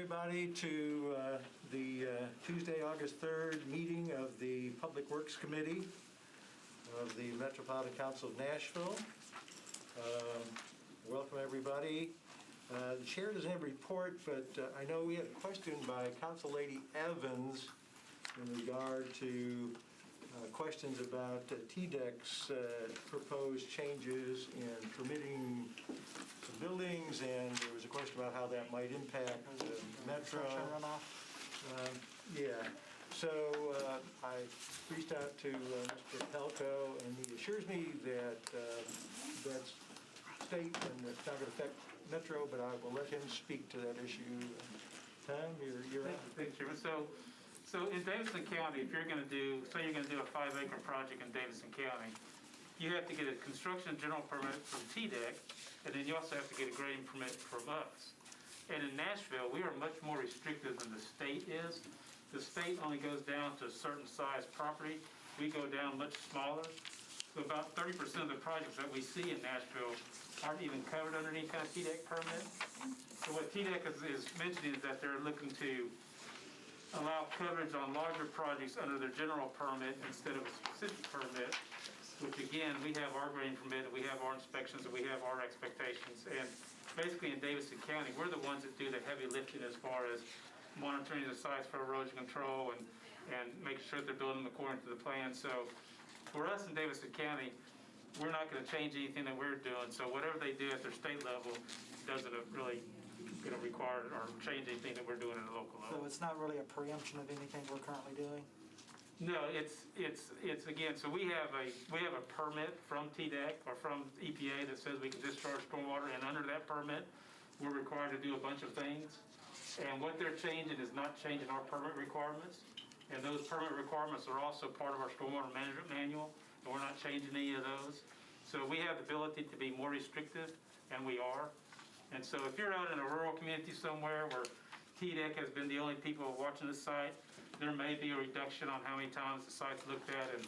everybody to the Tuesday, August 3rd meeting of the Public Works Committee of the Metropolitan Council of Nashville. Welcome, everybody. The chair doesn't have a report, but I know we had a question by Council Lady Evans in regard to questions about TDEC's proposed changes in permitting the buildings, and there was a question about how that might impact the Metro. Yeah, so I reached out to Mr. Pelko, and he assures me that that's state and it's not going to affect Metro, but I will let him speak to that issue. Tom, you're up. Thanks, Chairman. So in Davidson County, if you're going to do, say you're going to do a 5-acre project in Davidson County, you have to get a construction general permit from TDEC, and then you also have to get a grading permit from us. And in Nashville, we are much more restrictive than the state is. The state only goes down to a certain size property. We go down much smaller. So about 30% of the projects that we see in Nashville aren't even covered under any kind of TDEC permit. So what TDEC is mentioning is that they're looking to allow coverage on larger projects under their general permit instead of a specific permit, which again, we have our grading permit, and we have our inspections, and we have our expectations. And basically in Davidson County, we're the ones that do the heavy lifting as far as monitoring the sites for erosion control and making sure that they're building them according to the plan. So for us in Davidson County, we're not going to change anything that we're doing. So whatever they do at their state level doesn't really require or change anything that we're doing at the local level. So it's not really a preemption of anything we're currently doing? No, it's again, so we have a permit from TDEC or from EPA that says we can discharge stormwater, and under that permit, we're required to do a bunch of things. And what they're changing is not changing our permit requirements. And those permit requirements are also part of our stormwater management manual, and we're not changing any of those. So we have the ability to be more restrictive, and we are. And so if you're out in a rural community somewhere where TDEC has been the only people watching the site, there may be a reduction on how many times the site's looked at and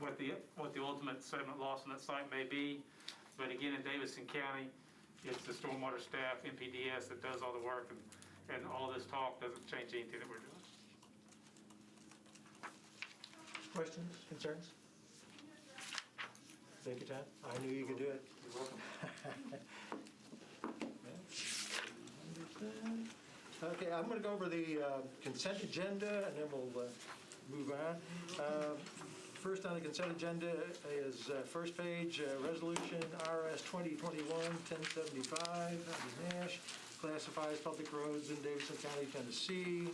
what the ultimate sediment loss on that site may be. But again, in Davidson County, it's the stormwater staff, MPDS, that does all the work, and all this talk doesn't change anything that we're doing. Questions, concerns? Thank you, Tom. I knew you could do it. You're welcome. Okay, I'm going to go over the consent agenda, and then we'll move on. First on the consent agenda is first page, resolution RS 2021-1075, Nash, classifies public roads in Davidson County, Tennessee.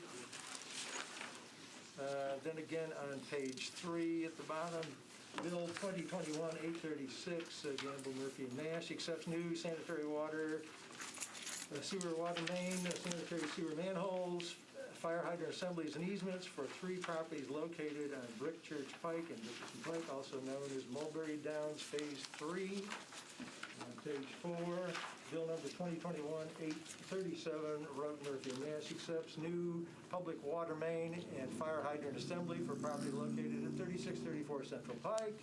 Then again on page 3 at the bottom, Bill 2021-836, Gamble, Murphy, and Nash, accepts new sanitary water, sewer water main, sanitary sewer manholes, fire hydrant assemblies and easements for 3 properties located on Brick Church Pike and Dickerson Pike, also known as Mulberry Downs Phase 3. On page 4, Bill number 2021-837, Road, Murphy, and Nash, accepts new public water main and fire hydrant assembly for property located at 3634 Central Pike.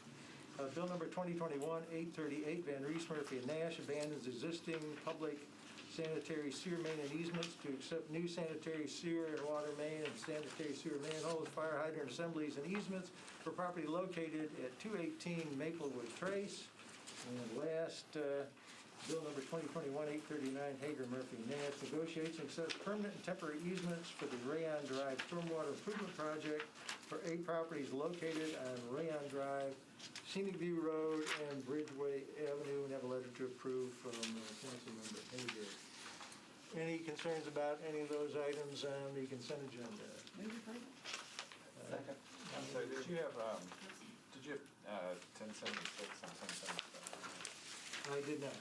Bill number 2021-838, Van Reese, Murphy, and Nash, abandons existing public sanitary sewer main and easements to accept new sanitary sewer and water main and sanitary sewer manholes, fire hydrant assemblies, and easements for property located at 218 Maplewood Trace. And last, Bill number 2021-839, Hager, Murphy, Nash, negotiates and accepts permanent and temporary easements for the Rayon Drive Stormwater Improvement Project for 8 properties located on Rayon Drive, Scenic View Road, and Bridgeway Avenue, and have a letter to approve from Councilmember Hager. Any concerns about any of those items on the consent agenda? Second. So did you have 1076 and 1077? I did not.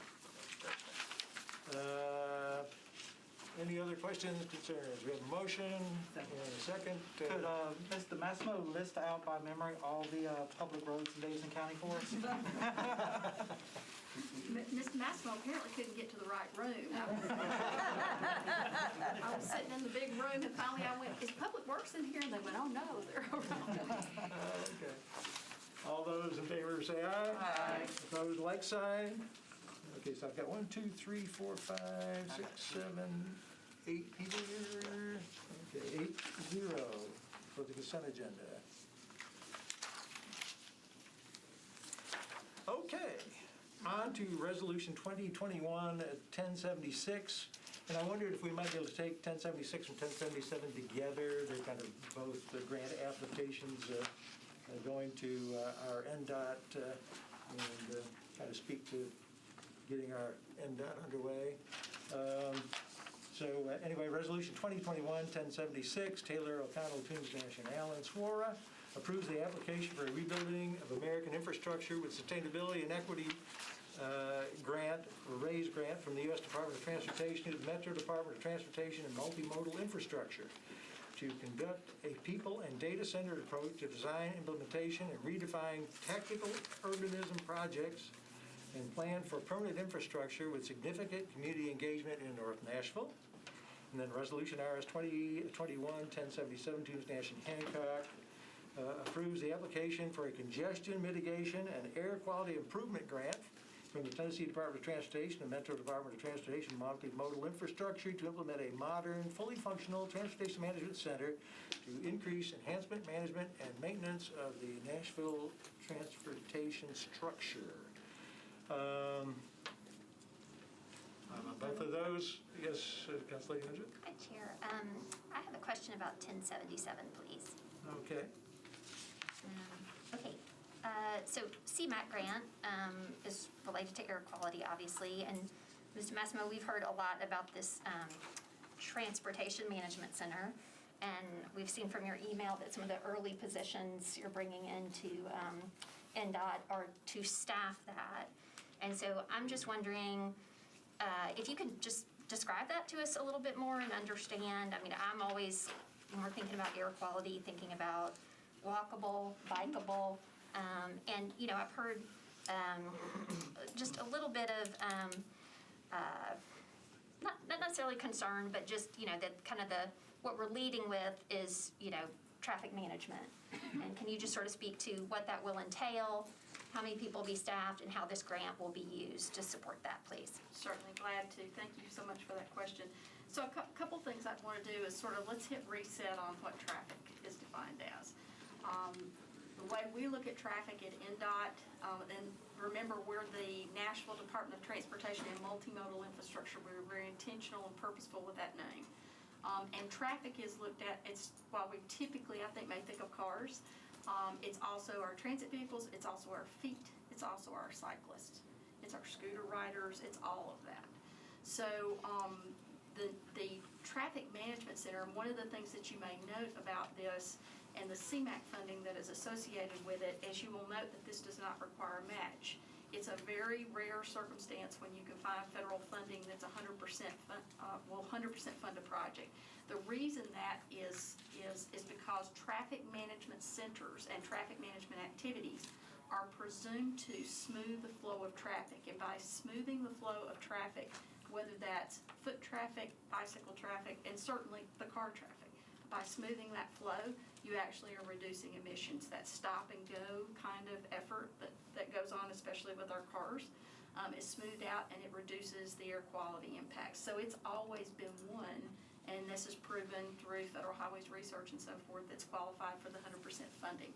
Any other questions, concerns? We have a motion and a second. Could Mr. Massimo list out by memory all the public roads in Davidson County for us? Mr. Massimo apparently couldn't get to the right room. I was sitting in the big room, and finally I went, "Is Public Works in here?" And they went, "Oh no, they're around." Okay. All those in favor say aye. Aye. Opposed, like sign. Okay, so I've got 1, 2, 3, 4, 5, 6, 7, 8 people here. 8-0 for the consent agenda. Okay, on to Resolution 2021-1076. And I wondered if we might be able to take 1076 and 1077 together. They're kind of both grant applications going to our NDOT and kind of speak to getting our NDOT underway. Anyway, Resolution 2021-1076, Taylor, O'Connell, Toombs, Nash, and Allen, SWORA, approves the application for a rebuilding of American infrastructure with sustainability and equity RAISE grant from the U.S. Department of Transportation to the Metro Department of Transportation and Multimodal Infrastructure to conduct a people and data-centered approach to design, implementation, and redefine tactical urbanism projects and plan for permanent infrastructure with significant community engagement in North Nashville. And then Resolution RS 2021-1077, Toombs, Nash, and Hancock approves the application for a congestion mitigation and air quality improvement grant from the Tennessee Department of Transportation and Metro Department of Transportation Multimodal Infrastructure to implement a modern, fully functional transportation management center to increase enhancement, management, and maintenance of the Nashville transportation structure. Both of those, yes, Councilor Yonge? Hi, Chair. I have a question about 1077, please. Okay. Okay. So CMAQ grant is related to air quality, obviously. And Mr. Massimo, we've heard a lot about this Transportation Management Center. And we've seen from your email that some of the early positions you're bringing into NDOT are to staff that. And so I'm just wondering if you could just describe that to us a little bit more and understand. I mean, I'm always, when we're thinking about air quality, thinking about walkable, bikeable, and, you know, I've heard just a little bit of, not necessarily concern, but just, you know, that kind of what we're leading with is, you know, traffic management. And can you just sort of speak to what that will entail, how many people will be staffed, and how this grant will be used to support that, please? Certainly glad to. Thank you so much for that question. So a couple things I want to do is sort of let's hit reset on what traffic is defined as. The way we look at traffic at NDOT, and remember we're the Nashville Department of Transportation and Multimodal Infrastructure. We're very intentional and purposeful with that name. And traffic is looked at, it's while we typically, I think, may think of cars, it's also our transit vehicles, it's also our feet, it's also our cyclists, it's our scooter riders, it's all of that. So the Traffic Management Center, and one of the things that you may note about this and the CMAQ funding that is associated with it, is you will note that this does not require a match. It's a very rare circumstance when you can find federal funding that's 100% fund a project. The reason that is because traffic management centers and traffic management activities are presumed to smooth the flow of traffic. And by smoothing the flow of traffic, whether that's foot traffic, bicycle traffic, and certainly the car traffic, by smoothing that flow, you actually are reducing emissions. That stop and go kind of effort that goes on, especially with our cars, is smoothed out, and it reduces the air quality impacts. So it's always been one, and this is proven through Federal Highways Research and so forth, that's qualified for the 100% funding.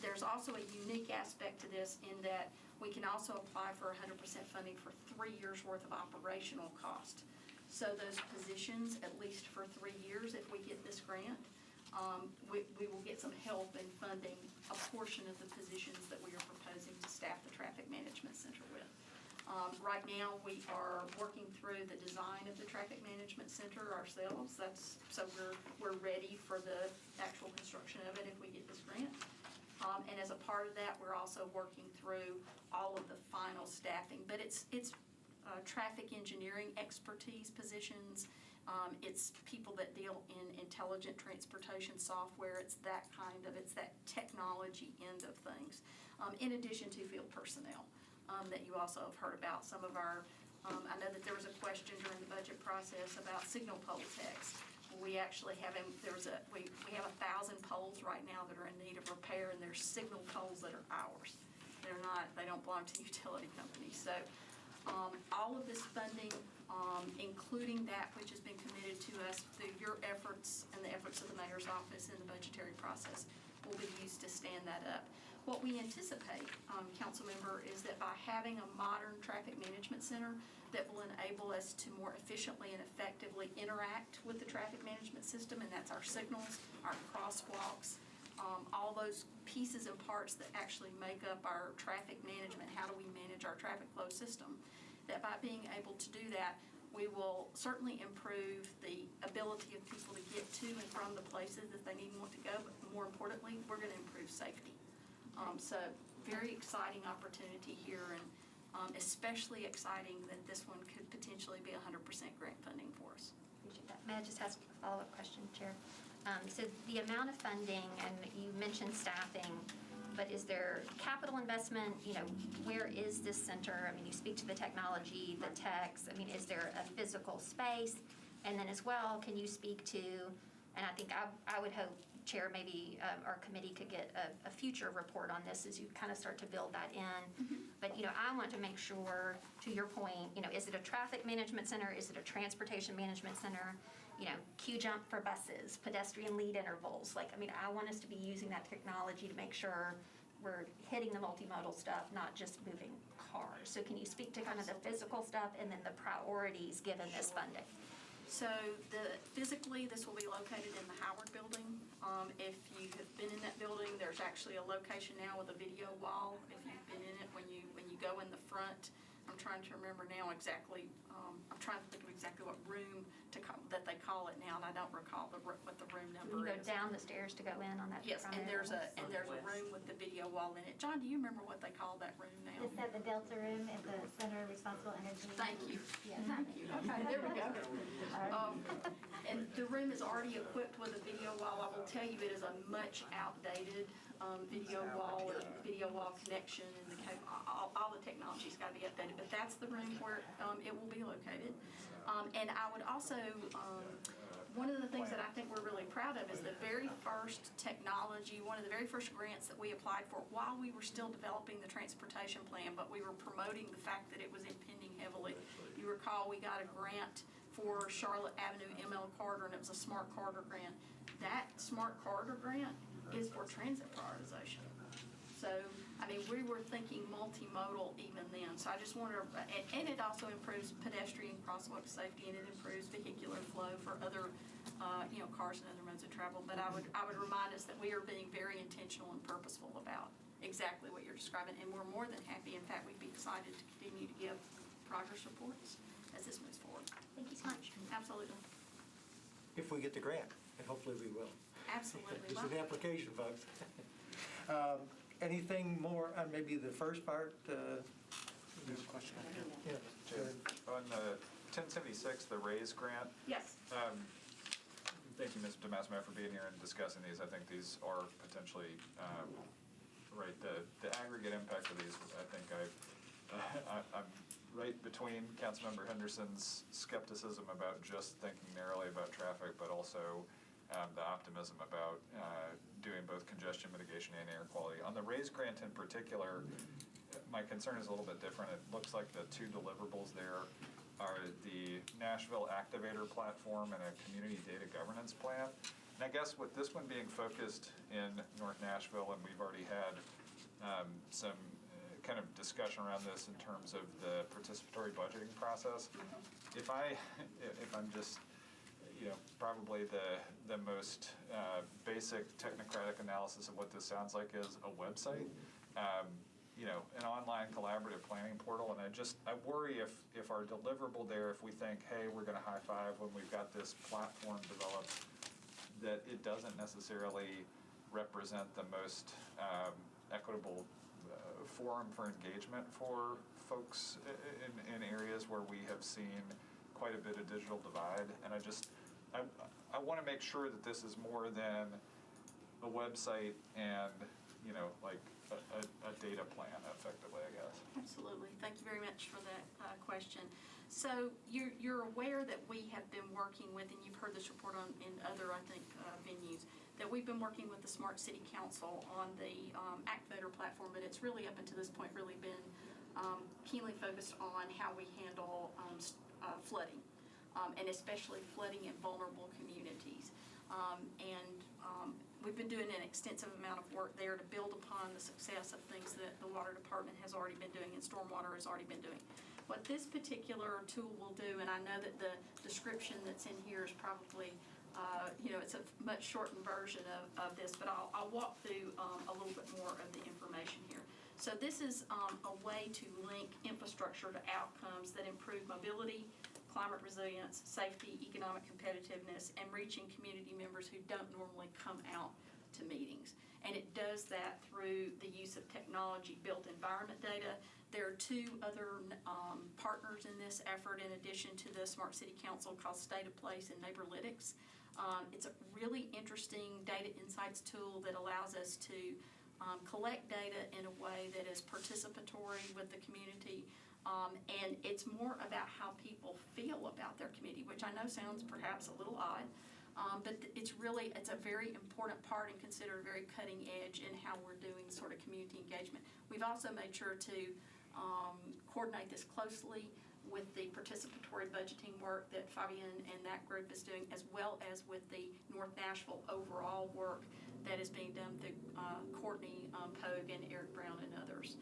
There's also a unique aspect to this in that we can also apply for 100% funding for 3 years worth of operational cost. So those positions, at least for 3 years, if we get this grant, we will get some help in funding a portion of the positions that we are proposing to staff the Traffic Management Center with. Right now, we are working through the design of the Traffic Management Center ourselves. So we're ready for the actual construction of it if we get this grant. And as a part of that, we're also working through all of the final staffing. But it's traffic engineering expertise positions. It's people that deal in intelligent transportation software. It's that technology end of things. In addition to field personnel that you also have heard about. Some of our, I know that there was a question during the budget process about signal pole techs. We actually have, we have 1,000 poles right now that are in need of repair, and there's signal poles that are ours. They don't belong to utility companies. So all of this funding, including that which has been committed to to us through your efforts and the efforts of the mayor's office in the budgetary process will be used to stand that up. What we anticipate, council member, is that by having a modern traffic management center that will enable us to more efficiently and effectively interact with the traffic management system, and that's our signals, our crosswalks, all those pieces and parts that actually make up our traffic management, how do we manage our traffic flow system, that by being able to do that, we will certainly improve the ability of people to get to and from the places that they need and want to go, but more importantly, we're going to improve safety. So very exciting opportunity here, and especially exciting that this one could potentially be 100% grant funding for us. Appreciate that. May I just ask a follow-up question, Chair? So the amount of funding, and you mentioned staffing, but is there capital investment? You know, where is this center? I mean, you speak to the technology, the techs. I mean, is there a physical space? And then as well, can you speak to, and I think I would hope, Chair, maybe our committee could get a future report on this as you kind of start to build that in. But, you know, I want to make sure, to your point, you know, is it a traffic management center? Is it a transportation management center? You know, queue jump for buses, pedestrian lead intervals. Like, I mean, I want us to be using that technology to make sure we're hitting the multimodal stuff, not just moving cars. So can you speak to kind of the physical stuff and then the priorities given this funding? So physically, this will be located in the Howard Building. If you have been in that building, there's actually a location now with a video wall. If you've been in it, when you go in the front, I'm trying to remember now exactly. I'm trying to think of exactly what room that they call it now, and I don't recall what the room number You go is. down the stairs to go in on that. Yes, and primary there's level? a room with the video wall in it. John, do you remember what they call that room now? Just at the Delta room at the Center of Responsible Energy. Thank you. Yeah. Thank you. Okay, there we go. And the room is already equipped with a video wall. I will tell you, it is a much outdated video wall connection, and the cable, all the technology's got to be updated. But that's the room where it will be located. And I would also, one of the things that I think we're really proud of is the very first technology, one of the very first grants that we applied for while we were still developing the transportation plan, but we were promoting the fact that it was impending heavily. You recall we got a grant for Charlotte Avenue ML Corridor, and it was a Smart Corridor grant. That Smart Corridor grant is for transit prioritization. So, I mean, we were thinking multimodal even then. So I just wanted to, and it also improves pedestrian crosswalk safety, and it improves vehicular flow for other, cars and other modes of travel. But I would remind us that we are being very intentional and purposeful about exactly what you're describing, and we're more than happy. In fact, we'd be excited to continue to give progress reports as this moves forward. Thank you so much. Absolutely. If we get the grant, and hopefully we will. Absolutely. It's an application, folks. Anything more on maybe the first part? There's a question. Yeah. Jim, on the 1076, the RAISE grant, Yes. thank you, Ms. DeMassimo, for being here and discussing these. I think these are potentially, right, the aggregate impact of these, I think I'm right between Councilmember Henderson's skepticism about just thinking narrowly about traffic, but also the optimism about doing both congestion mitigation and air quality. On the RAISE grant in particular, my concern is a little bit different. It looks like the two deliverables there are the Nashville Activator Platform and a Community Data Governance Plan. And I guess with this one being focused in North Nashville, and we've already had some kind of discussion around this in terms of the participatory budgeting process, if I'm just, probably the most basic technocratic analysis of what this sounds like is a website, an online collaborative planning portal. And I worry if our deliverable there, if we think, hey, we're going to high five when we've got this platform developed, that it doesn't necessarily represent the most equitable forum for engagement for folks in areas where we have seen quite a bit of digital divide. And I want to make sure that this is more than a website and, like a data plan, effectively, I guess. Absolutely. Thank you very much for that question. So you're aware that we have been working with, and you've heard this report in other, I think, venues, that we've been working with the Smart City Council on the Activator platform, but it's really, up until this point, really been keenly focused on how we handle flooding. and especially flooding in vulnerable communities. We've been doing an extensive amount of work there to build upon the success of things that the water department has already been doing and stormwater has already been doing. What this particular tool will do, and I know that the description that's in here is probably, it's a much shortened version of this, but I'll walk through a little bit more of the information here. So this is a way to link infrastructure to outcomes that improve mobility, climate resilience, safety, economic competitiveness, and reaching community members who don't normally come out to meetings. And it does that through the use of technology-built environment data. There are two other partners in this effort in addition to the Smart City Council called State of Place and Neighborlytics. It's a really interesting data insights tool that allows us to collect data in a way that is participatory with the community. And it's more about how people feel about their community, which I know sounds perhaps a little odd, but it's a very important part and considered very cutting edge in how we're doing sort of community engagement. We've also made sure to coordinate this closely with the participatory budgeting work that Fabian and that group is doing, as well as with the North Nashville overall work that is being done through Courtney Pogue and Eric Brown and others.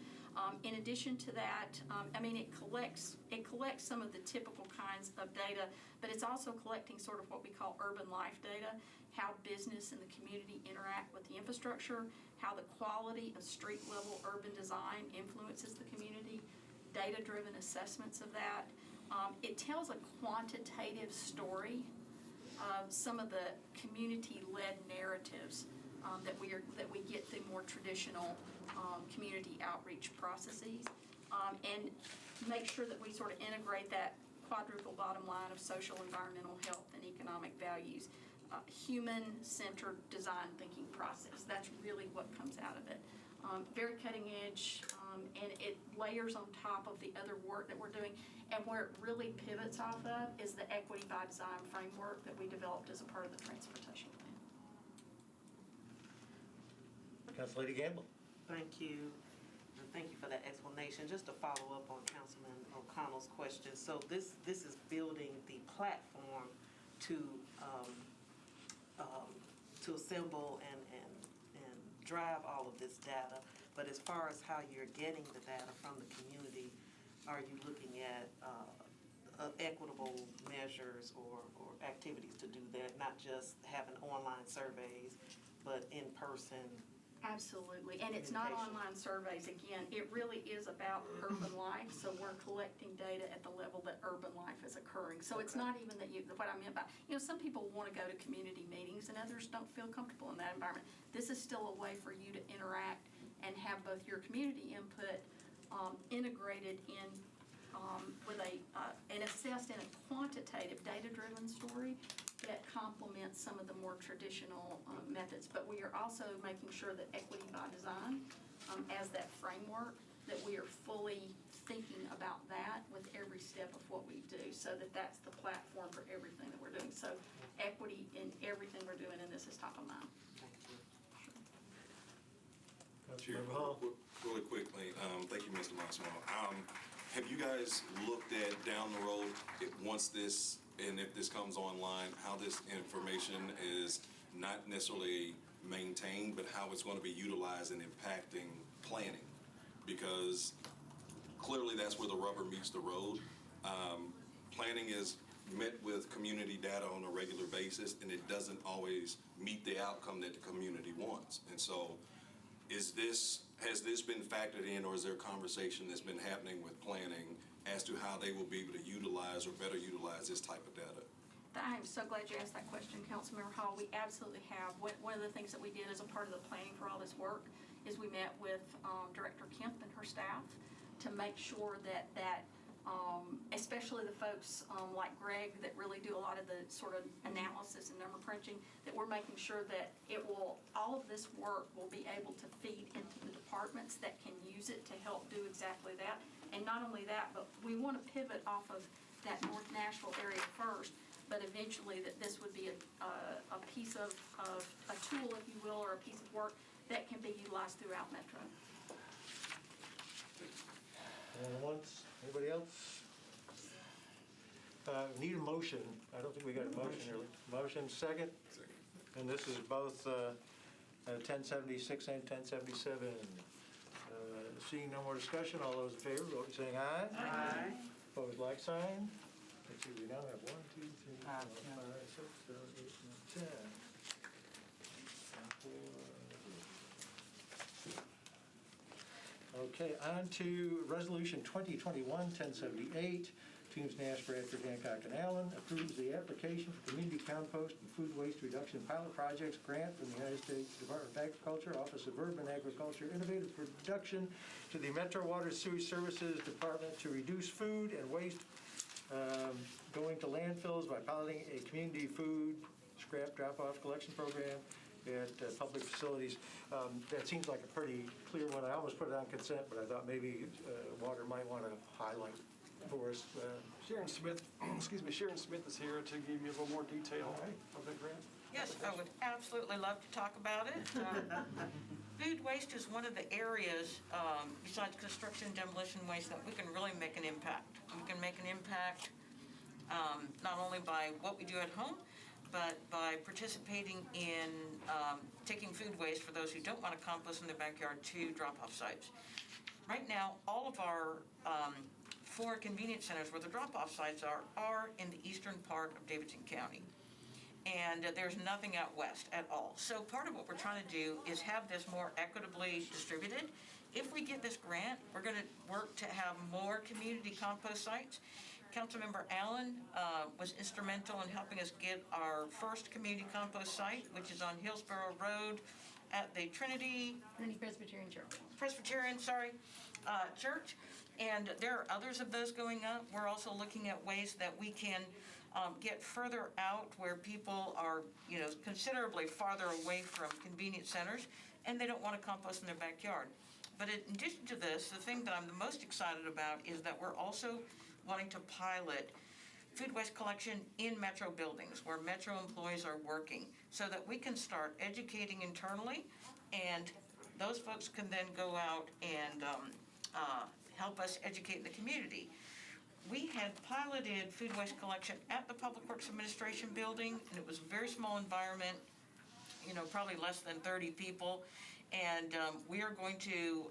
In addition to that, it collects some of the typical kinds of data, but it's also collecting sort of what we call urban life data, how business and the community interact with the infrastructure, how the quality of street level urban design influences the community, data-driven assessments of that. It tells a quantitative story of some of the community-led narratives that we get through more traditional community outreach processes, and make sure that we sort of integrate that quadruple bottom line of social, environmental, health, and economic values. Human-centered design thinking process. That's really what comes out of it. Very cutting edge, and it layers on top of the other work that we're doing. And where it really pivots off of is the equity by design framework that we developed as a part of the transportation plan. Council Lady Gamble. Thank you, and thank you for that explanation. Just to follow up on Councilman O'Connell's question, so this is building the platform to assemble and drive all of this data. But as far as how you're getting the data from the community, are you looking at equitable measures or activities to do that, not just having online surveys, but in person? Absolutely, and it's not online surveys. Again, it really is about urban life, so we're collecting data at the level that urban life is occurring. So it's not even that what I meant by, some people want to go to community meetings and others don't feel comfortable in that environment. This is still a way for you to interact and have both your community input integrated in with and assessed in a quantitative, data-driven story that complements some of the more traditional methods. But we are also making sure that equity by design, as that framework, that we are fully thinking about that with every step of what we do, so that that's the platform for everything that we're doing. So equity in everything we're doing, and this is top of mind. Councilor Chair, Hall. really quickly, thank you, Mr. Massimo. Have you guys looked at down the road, once this, and if this comes online, how this information is not necessarily maintained, but how it's going to be utilized in impacting planning? Because clearly that's where the rubber meets the road. Planning is met with community data on a regular basis, and it doesn't always meet the outcome that the community wants. And so has this been factored in, or is there a conversation that's been happening with planning as to how they will be able to utilize or better utilize this type of data? I'm so glad you asked that question, Councilmember Hall. We absolutely have. One of the things that we did as a part of the planning for all this work is we met with Director Kemp and her staff to make sure that especially the folks like Greg that really do a lot of the sort of analysis and number crunching, that we're making sure that all of this work will be able to feed into the departments that can use it to help do exactly that. And not only that, but we want to pivot off of that North Nashville area first, but eventually that this would be a piece of a tool, if you will, or a piece of work that can be utilized throughout Metro. Once, anybody else? Need a motion. I don't think we got a motion earlier. Motion, second? And this is both 1076 and 1077. Seeing no more discussion, all those in favor, vote by saying aye. Aye. Opposed, like sign. Let's see, we now have 1, 2, 3, 4, 5, 10. 6, 7, 8, 9, 10. Okay, on to Resolution 2021-1078. Toombs, Nash, Bradford, Hancock, and Allen approves the application for community compost and food waste reduction pilot projects grant from the United States Department of Agriculture, Office of Urban Agriculture, Innovative Production to the Metro Water Sewage Services Department to reduce food and waste going to landfills by piloting a community food scrap drop-off collection program at public facilities. That seems like a pretty clear one. I almost put it on consent, but I thought maybe Water might want to highlight for us. Sharon Smith, Sharon Smith is here to give you a little more detail of the grant. Yes, I would absolutely love to talk about it. Food waste is one of the areas, besides construction and demolition waste, that we can really make an impact. We can make an impact not only by what we do at home, but by participating in taking food waste for those who don't want to compost in their backyard to drop-off sites. Right now, all of our 4 convenience centers where the drop-off sites are in the eastern part of Davidson County. And there's nothing out west at all. So part of what we're trying to do is have this more equitably distributed. If we get this grant, we're going to work to have more community compost sites. Councilmember Allen was instrumental in helping us get our first community compost site, which is on Hillsborough Road at the Trinity Presbyterian Church. Church. And there are others of those going up. We're also looking at ways that we can get further out where people are, considerably farther away from convenience centers, and they don't want to compost in their backyard. But in addition to this, the thing that I'm the most excited about is that we're also wanting to pilot food waste collection in Metro buildings where Metro employees are working so that we can start educating internally, and those folks can then go out and help us educate the community. We had piloted food waste collection at the Public Works Administration building, and it was a very small environment, probably less than 30 people. And we are going to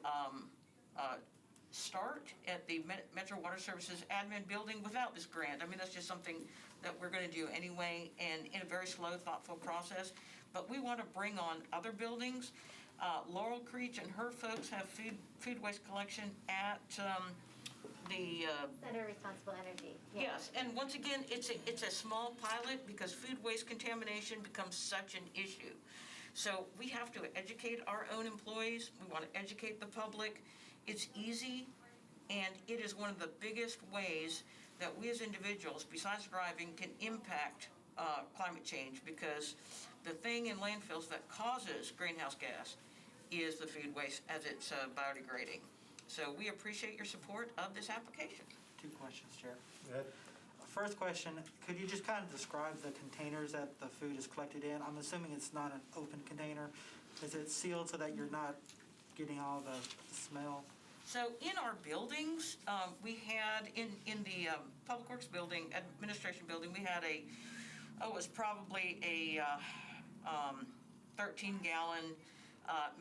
start at the Metro Water Services admin building without this grant. I mean, that's just something that we're going to do anyway, and in a very slow, thoughtful process. But we want to bring on other buildings. Laurel Creech and her folks have food waste collection at the Center Responsible Energy. Yeah. yes, and once again, it's a small pilot because food waste contamination becomes such an issue. So we have to educate our own employees. We want to educate the public. It's easy, and it is one of the biggest ways that we as individuals, besides driving, can impact climate change, because the thing in landfills that causes greenhouse gas is the food waste as it's biodegrading. So we appreciate your support of this application. 2 questions, Chair. Go ahead. First question, could you just kind of describe the containers that the food is collected in? I'm assuming it's not an open container. Is it sealed so that you're not getting all the smell? So in our buildings, we had in the Public Works building, administration building, we had it was probably a 13-gallon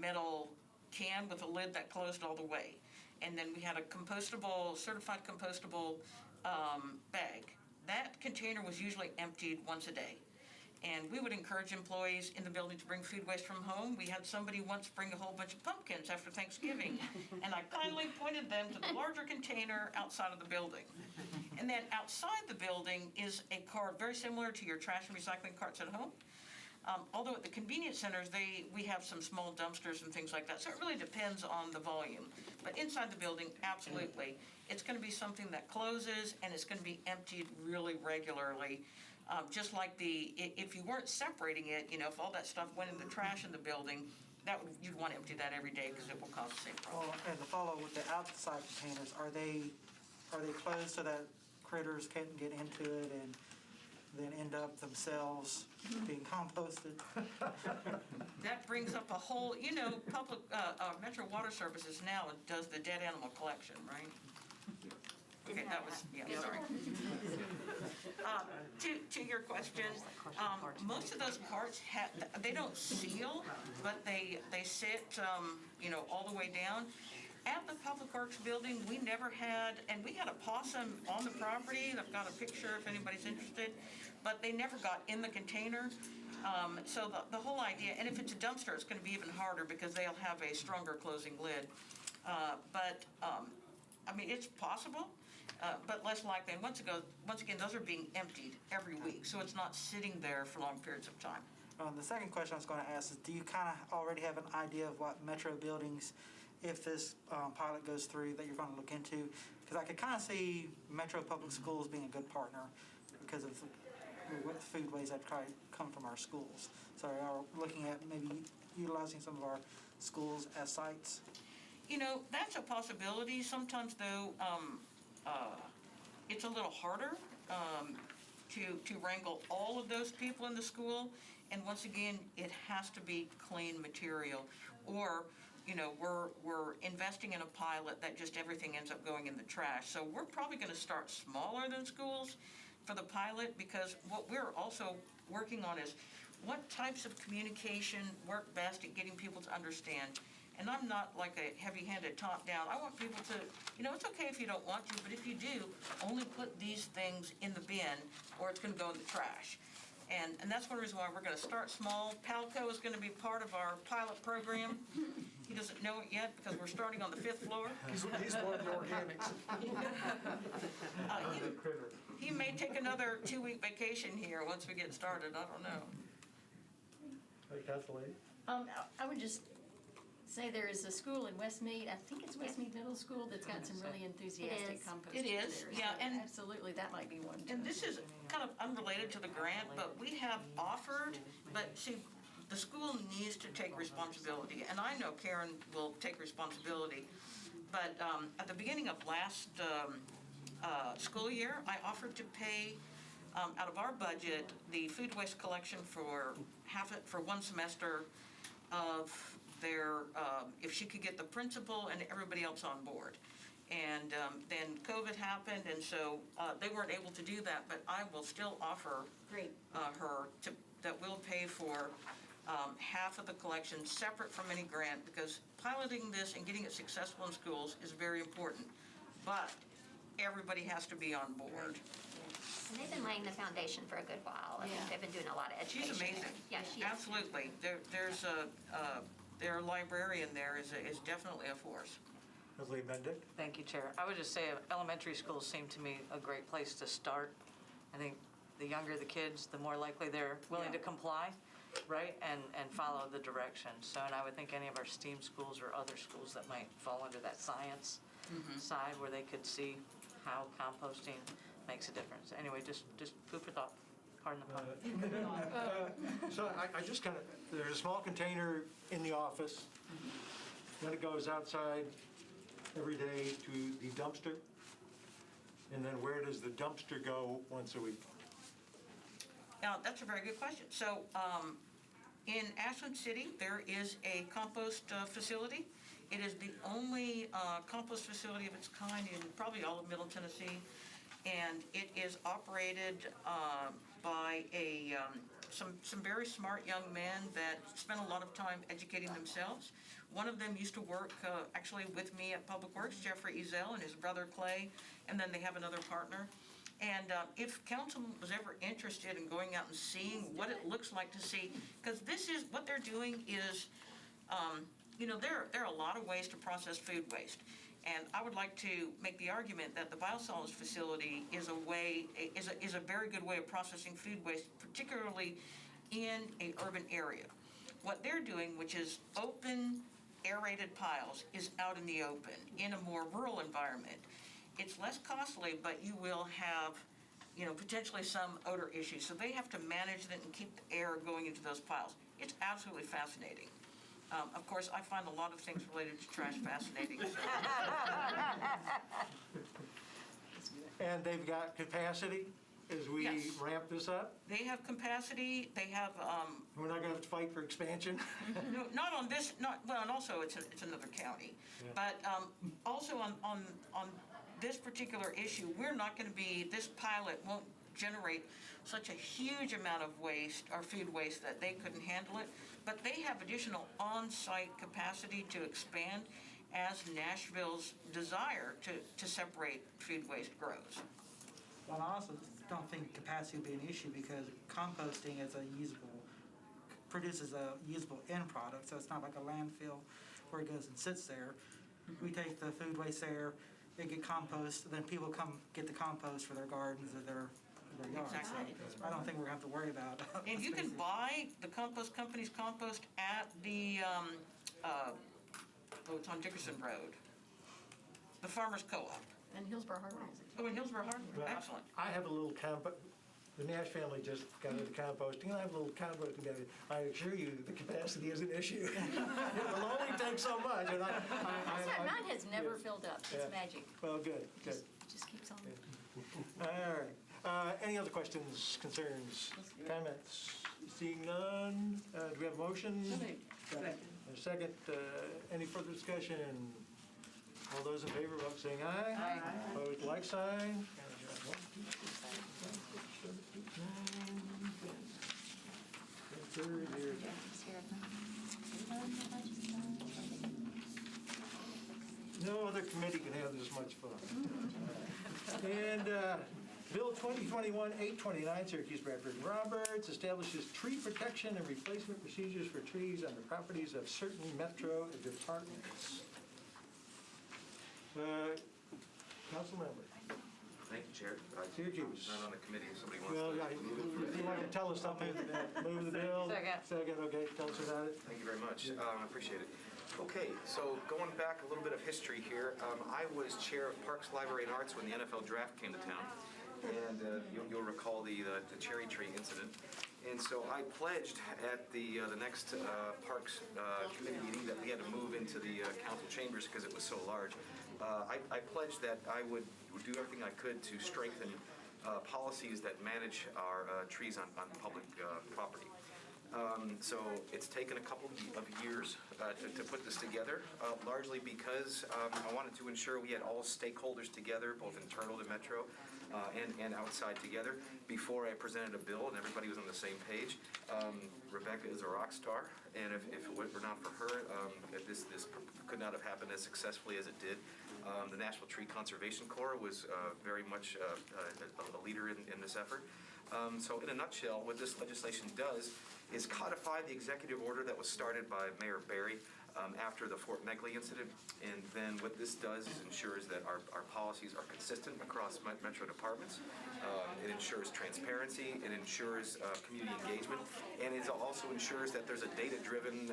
metal can with a lid that closed all the way. And then we had a certified compostable bag. That container was usually emptied once a day. And we would encourage employees in the building to bring food waste from home. We had somebody once bring a whole bunch of pumpkins after Thanksgiving. And I kindly pointed them to the larger container outside of the building. And then outside the building is a cart very similar to your trash and recycling carts at home. Although at the convenience centers, we have some small dumpsters and things like that. So it really depends on the volume. But inside the building, absolutely. It's going to be something that closes, and it's going to be emptied really regularly. Just like if you weren't separating it, if all that stuff went in the trash in the building, you'd want to empty that every day because it will cause the same problem. Well, and the follow with the outside containers, are they closed so that critters can't get into it and then end up themselves being composted? That brings up a whole, public, Metro Water Services now does the dead animal collection, right? Okay, that was, yeah, sorry. To your question, most of those parts they don't seal, but they sit, all the way down. At the Public Works building, we never had, and we had a possum on the property. I've got a picture if anybody's interested, but they never got in the container. So the whole idea, and if it's a dumpster, it's going to be even harder because they'll have a stronger closing lid. It's possible, but less likely. And once again, those are being emptied every week, so it's not sitting there for long periods of time. The second question I was going to ask is, do you kind of already have an idea of what metro buildings, if this pilot goes through, that you're going to look into? Because I could kind of see Metro Public Schools being a good partner because of the foodways that come from our schools. So are we looking at maybe utilizing some of our schools as sites? That's a possibility. Sometimes, though, it's a little harder to wrangle all of those people in the school. And once again, it has to be clean material. Or, we're investing in a pilot that just everything ends up going in the trash. So we're probably going to start smaller than schools for the pilot, because what we're also working on is what types of communication work best at getting people to understand. And I'm not like a heavy-handed top-down. I want people to, it's okay if you don't want to, but if you do, only put these things in the bin or it's going to go in the trash. And that's one reason why we're going to start small. Palco is going to be part of our pilot program. He doesn't know it yet because we're starting on the 5th floor. He's one of the organics. He may take another 2-week vacation here once we get started. I don't know. Hey, Kathleen? I would just say there is a school in Westmead, I think it's Westmead Middle School, that's got some really enthusiastic composters. It is, there. yeah, So and- absolutely, that might be one too. And this is kind of unrelated to the grant, but we have offered, but see, the school needs to take responsibility, and I know Karen will take responsibility. But at the beginning of last school year, I offered to pay out of our budget the food waste collection for one semester of their, if she could get the principal and everybody else on board. And then COVID happened, and so they weren't able to do that, but I will still offer Great. her that will pay for half of the collection separate from any grant, because piloting this and getting it successful in schools is very important. But everybody has to be on board. And they've been laying the foundation for a good while. I think Yeah. they've been doing a lot of education. She's amazing. Yeah, she is. Absolutely. Their librarian there is definitely a force. Leslie Bendick? Thank you, Chair. I would just say elementary schools seem to me a great place to start. I think the younger the kids, the more likely they're willing to comply, right, and follow the directions. So, and I would think any of our STEAM schools or other schools that might fall under that science side where they could see how composting makes a difference. Anyway, just food for thought. Pardon the pun. So I just kind of, there's a small container in the office, then it goes outside every day to the dumpster, and then where does the dumpster go once a week? Now, that's a very good question. So, in Ashland City, there is a compost facility. It is the only compost facility of its kind in probably all of Middle Tennessee, and it is operated by some very smart young men that spend a lot of time educating themselves. One of them used to work actually with me at Public Works, Jeffrey Ezel, and his brother Clay, and then they have another partner. And if council was ever interested in going out and seeing what it looks like to see, because this is, what they're doing is, there are a lot of ways to process food waste. And I would like to make the argument that the biosolids facility is a very good way of processing food waste, particularly in an urban area. What they're doing, which is open, aerated piles, is out in the open, in a more rural environment. It's less costly, but you will have, potentially some odor issues. So they have to manage it and keep the air going into those piles. It's absolutely fascinating. Of course, I find a lot of things related to trash fascinating. So. And they've got capacity as we Yes. ramp this up? They have capacity. They have. We're not going to have to fight for expansion? No, not on this. And also it's another county, but also on this particular issue, we're not going to be. This pilot won't generate such a huge amount of waste, or food waste, that they couldn't handle it. But they have additional on-site capacity to expand as Nashville's desire to separate food waste grows. Well, I also don't think capacity would be an issue because composting produces a usable end product, so it's not like a landfill where it goes and sits there. We take the food waste there, it get composted, then people come get the compost for their gardens or their yards. Exactly. So I don't think we're gonna have to worry about. And you can buy the compost company's compost at the, it's on Dickerson Road, the Farmers Co-op. And Hillsborough Hardware. Oh, in Hillsborough Harbor, Well, excellent. I have a little the Nash family just got into composting, and I have a little composting down here. I assure you, the capacity is an issue. It will only take so much, and Mine has never filled up. It's Yeah. magic. Well, good. Just keeps on. All right. Any other questions, concerns, comments? Seeing none, do we have a motion? A second. Any further discussion? All those in favor, vote saying aye. Aye. Opposed, like sign. No other committee can have this much fun. And Bill 2021-829, Syracuse Bradford and Roberts, establishes tree protection and replacement procedures for trees on the properties of certain metro departments. Council member. Thank you, Chair. Syracuse. I'm not on the committee, if somebody wants Well, to move it. if you want to tell us something, move the bill. Second, okay, tell us about it. Thank you very much. I appreciate it. Okay, so going back a little bit of history here, I was chair of Parks, Library, and Arts when the NFL draft came to town. And you'll recall the cherry tree incident. And so I pledged at the next Parks Committee meeting that we had to move into the council chambers because it was so large. I pledged that I would do everything I could to strengthen policies that manage our trees on public property. So it's taken a couple of years to put this together, largely because I wanted to ensure we had all stakeholders together, both internal to Metro and outside together, before I presented a bill and everybody was on the same page. Rebecca is a rock star, and if it were not for her, this could not have happened as successfully as it did. The Nashville Tree Conservation Corps was very much a leader in this effort. So in a nutshell, what this legislation does is codify the executive order that was started by Mayor Barry after the Fort Megley incident. And then what this does is ensures that our policies are consistent across metro departments. It ensures transparency, it ensures community engagement, and it also ensures that there's a data-driven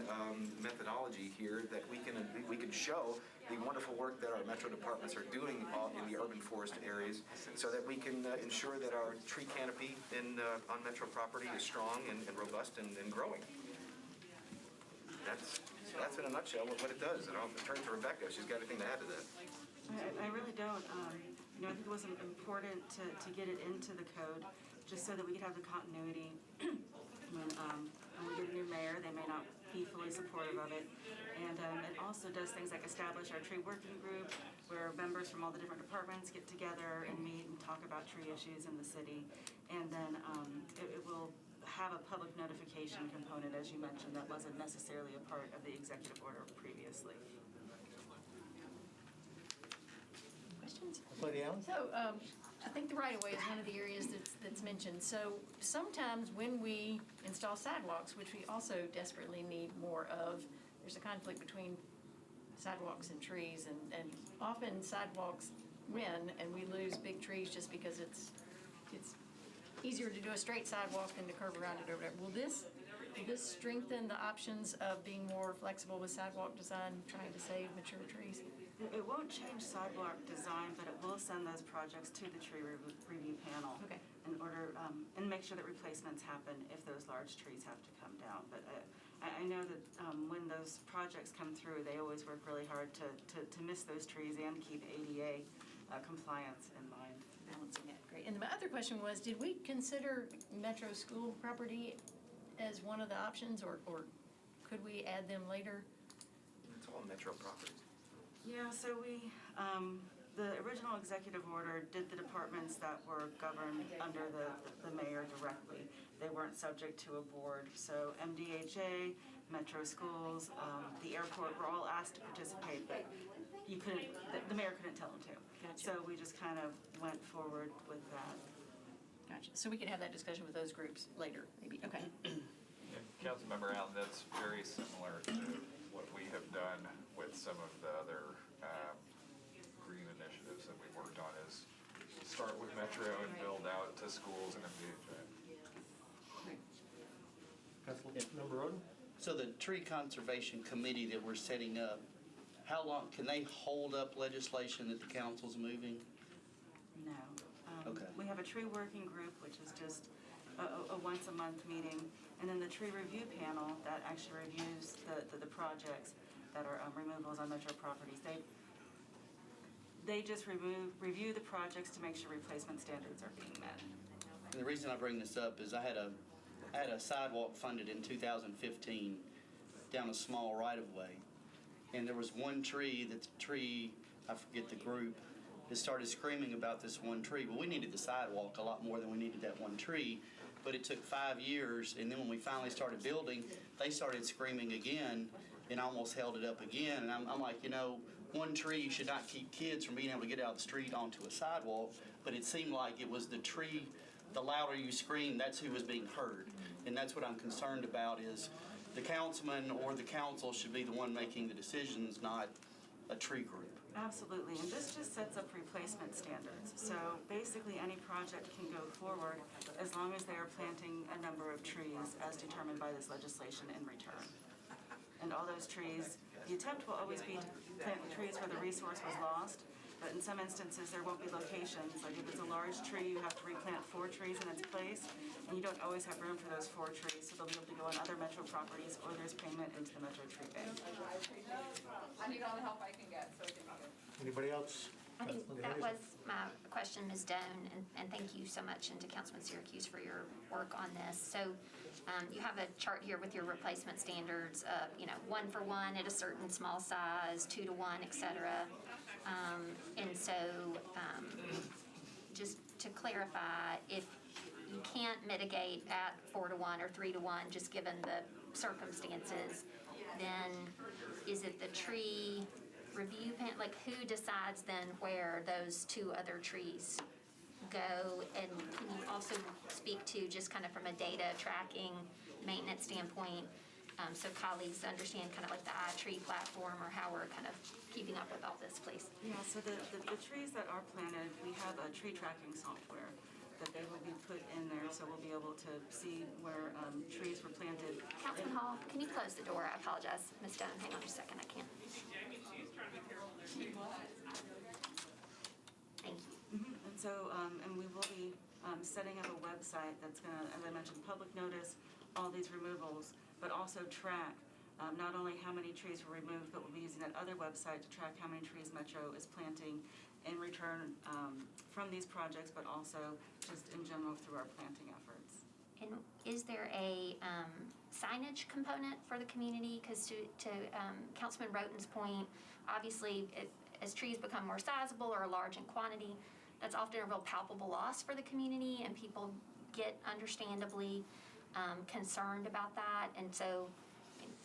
methodology here that we can show the wonderful work that our metro departments are doing in the urban forest areas, so that we can ensure that our tree canopy on metro property is strong and robust and growing. That's in a nutshell what it does. And I'll turn to Rebecca. She's got anything to add to that. I really don't. I think it was important to get it into the code, just so that we could have the continuity. When we get a new mayor, they may not be fully supportive of it. And it also does things like establish our tree working group, where members from all the different departments get together and meet and talk about tree issues in the city. And then it will have a public notification component, as you mentioned, that wasn't necessarily a part of the executive order previously. Questions? Lady Allen? So, I think the right-of-way is one of the areas that's mentioned. So sometimes when we install sidewalks, which we also desperately need more of, there's a conflict between sidewalks and trees, and often sidewalks win, and we lose big trees just because it's easier to do a straight sidewalk than to curve around it or whatever. Will this strengthen the options of being more flexible with sidewalk design, trying to save mature trees? It won't change sidewalk design, but it will send those projects to the tree review panel. Okay. In order, and make sure that replacements happen if those large trees have to come down. But I know that when those projects come through, they always work really hard to miss those trees and keep ADA compliance in mind. Balancing it, great. And my other question was, did we consider Metro School property as one of the options, or could we add them later? It's all metro properties. Yeah, so the original executive order did the departments that were governed under the mayor directly. They weren't subject to a board. So MDHA, Metro Schools, the airport were all asked to participate, but you couldn't, the mayor couldn't tell them to. Gotcha. So we just kind of went forward with that. Gotcha. So we can have that discussion with those groups later, maybe. Okay. And Councilmember Allen, that's very similar to what we have done with some of the other green initiatives that we worked on, is start with Metro and build out to schools and MDHA. Councilmember Roden? So the tree conservation committee that we're setting up, how long, can they hold up legislation that the council's moving? No. Okay. We have a tree working group, which is just a once-a-month meeting, and then the tree review panel that actually reviews the projects that are removals on Metro properties. They just review the projects to make sure replacement standards are being met. And the reason I bring this up is I had a sidewalk funded in 2015 down a small right-of-way. And there was one tree that the tree, I forget the group, that started screaming about this one tree. Well, we needed the sidewalk a lot more than we needed that one tree. But it took 5 years, and then when we finally started building, they started screaming again and almost held it up again. And I'm like, you know, one tree should not keep kids from being able to get out of the street onto a sidewalk. But it seemed like it was the tree, the louder you scream, that's who was being heard. And that's what I'm concerned about, is the councilman or the council should be the one making the decisions, not a tree group. Absolutely, and this just sets up replacement standards. So basically, any project can go forward as long as they are planting a number of trees as determined by this legislation in return. And all those trees, the attempt will always be to plant the trees where the resource was lost, but in some instances, there won't be locations. Like if it's a large tree, you have to replant 4 trees in its place, and you don't always have room for those 4 trees, so they'll be able to go on other Metro properties, or there's payment into the Metro Tree Bank. I need all the help I can get, so thank you. Anybody else? I think that was my question, Ms. Doan, and thank you so much, and to Councilman Syracuse for your work on this. So you have a chart here with your replacement standards, 1 for 1 at a certain small size, 2 to 1, et cetera. And so just to clarify, if you can't mitigate at 4 to 1 or 3 to 1, just given the circumstances, then is it the tree review panel? Like, who decides then where those 2 other trees go? And can you also speak to, just kind of from a data tracking maintenance standpoint, so colleagues understand kind of like the iTree platform, or how we're kind of keeping up with all this, please? Yeah, so the trees that are planted, we have a tree tracking software that they will be put in there, so we'll be able to see where trees were planted. Councilman Hall, can you close the door? I apologize. Ms. Dunn, hang on just a second, I can't. Thank you. And so, and we will be setting up a website that's gonna, as I mentioned, public notice all these removals, but also track not only how many trees were removed, but we'll be using that other website to track how many trees Metro is planting in return from these projects, but also just in general through our planting efforts. And is there a signage component for the community? Because to Councilman Roten's point, obviously, as trees become more sizable or large in quantity, that's often a real palpable loss for the community, and people get understandably concerned about that. And so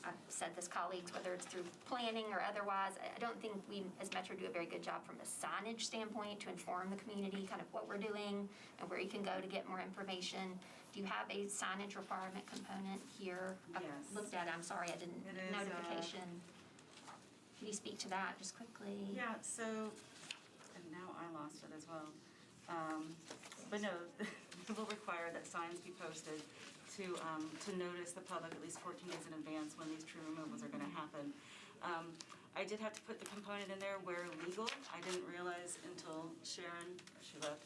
I've said this, colleagues, whether it's through planning or otherwise, I don't think we as Metro do a very good job from a signage standpoint to inform the community kind of what we're doing and where you can go to get more information. Do you have a signage requirement component here? Yes. I looked at it, I'm sorry, I didn't, It is, notification. Can you speak to that just quickly? Yeah, so, and now I lost it as well. But no, we'll require that signs be posted to notice the public at least 14 days in advance when these tree removals are gonna happen. I did have to put the component in there where legal. I didn't realize until Sharon, she left,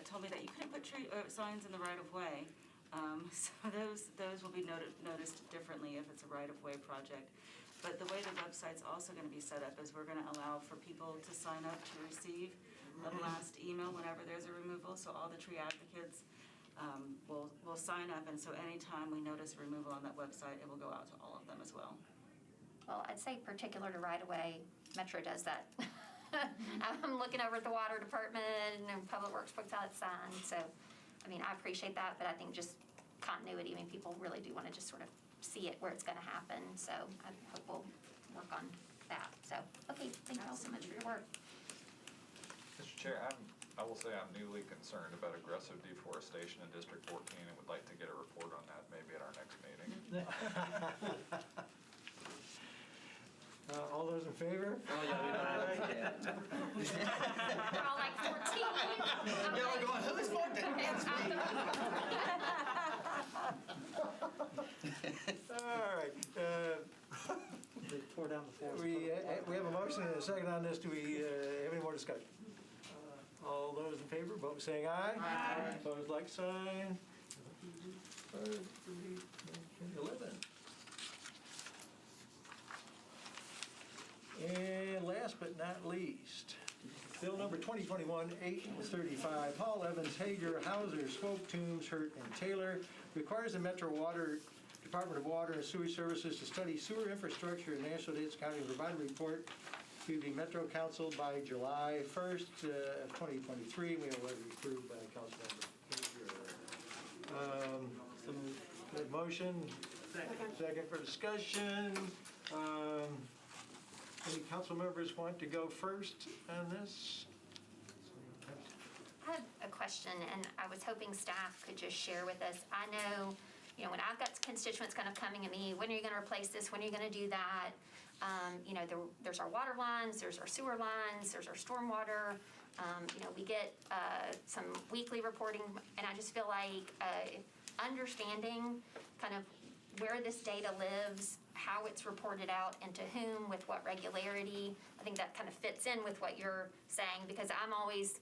told me that you couldn't put signs in the right of way. So those will be noticed differently if it's a right of way project. But the way the website's also gonna be set up is we're gonna allow for people to sign up to receive a blast email whenever there's a removal. So all the tree advocates will sign up, and so anytime we notice a removal on that website, it will go out to all of them as well. Well, I'd say particular to right-of-way, Metro does that I'm looking over at the water department and Public Works puts out signs. So, I mean, I appreciate that, but I think just continuity, I mean, people really do want to just sort of see it where it's going to happen. So I hope we'll work on that. So, okay, thank you all so much for your work. Mr. Chair, I will say I'm newly concerned about aggressive deforestation in District 14 and would like to get a report on that maybe at our next meeting. All those in favor? Oh, yeah, we don't have to, yeah. We're all like 14. Y'all are going, who's 14? All right. They tore down the forest. We have a motion and a second on this. Do we have any more discussion? All those in favor, vote saying aye. Aye. Opposed, like sign. 11. And last but not least, bill number 2021-835, Hall, Evans, Hager, Hauser, Swope, Toombs, Hurt, and Taylor requires the Metro Department of Water and Sewer Services to study sewer infrastructure in Nashville, Davidson County and provide a report to the Metro Council by July 1st of 2023. We have already approved by Councilmember Hager. Good motion. Second for discussion. Any council members want to go first on this? I have a question, and I was hoping staff could just share with us. I know, when I've got constituents kind of coming at me, when are you going to replace this? When are you going to do that? There's our water lines, there's our sewer lines, there's our stormwater. We get some weekly reporting, and I just feel like understanding kind of where this data lives, how it's reported out, and to whom, with what regularity. I think that kind of fits in with what you're saying, because I'm always